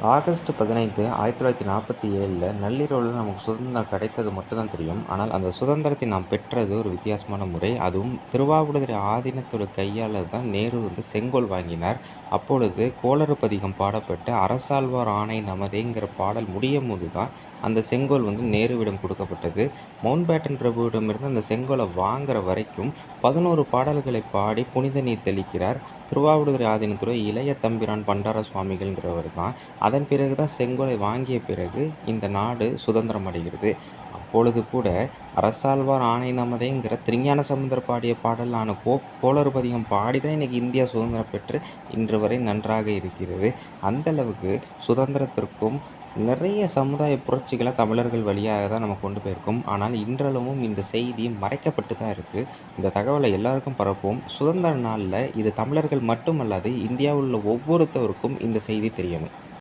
August 15 1947 நள்ளிரவுல நமக்கு சுதந்திரம் கிடைத்தது மட்டும் தான் தெரியும். ஆனால் அந்த சுதந்திரத்தை நாம் பெற்றது ஒரு வித்தியாசமான முறை. அதுவும் திருவாவடுதுறை ஆதீனத்தோட கையால தான் நேரு செங்கோல் வாங்கினார். அப்பொழுது கோளறு பதிகம் பாடப்பட்டு அரசாழ்வார் ஆணை நமதேங்கிற பாடல் முடியும்போது தான் அந்த செங்கோல் நேருவிடம் கொடுக்கப்பட்டது. மவுண்ட் பேட்டன் பிரபுவிடமிருந்து அந்த செங்கோலை வாங்குற வரைக்கும் 11 பாடல்களை பாடி புனித நீர் தெளிக்கிறார். திருவாவடுதுறை ஆதீனத்தோட இளைய தம்பிரான் பண்டார சுவாமிகள்ங்கிறவர் தான். அதன் பிறகு தான் செங்கோலை வாங்கிய பிறகு இந்த நாடு சுதந்திரம் அடைகிறது. அப்பொழுது கூட அரசாழ்வார் ஆணை நமதேங்கிற திருஞான சம்பந்தர் பாடிய பாடலான கோளறு பதிகம் பாடி தான் இன்றைக்கி இந்தியா சுதந்திரம் பெற்று இன்று வரை நன்றாக இருக்கிறது. அந்த அளவுக்கு சுதந்திரத்திற்கும் நிறைய சமுதாய புரட்சிகளை தமிழர்கள் வழியாக தான் நம்ம கொண்டு போயிருக்கோம். ஆனால் இன்றளவும் இந்த செய்தி மறைக்கப்பட்டு தான் இருக்குது. இந்த தகவலை எல்லாருக்கும் பரப்புவோம். சுதந்திர நாளில் இது தமிழர்கள் மட்டுமல்லாது இந்தியாவில் உள்ள ஒவ்வொருத்தருக்கும் இந்த செய்தி தெரியணும்.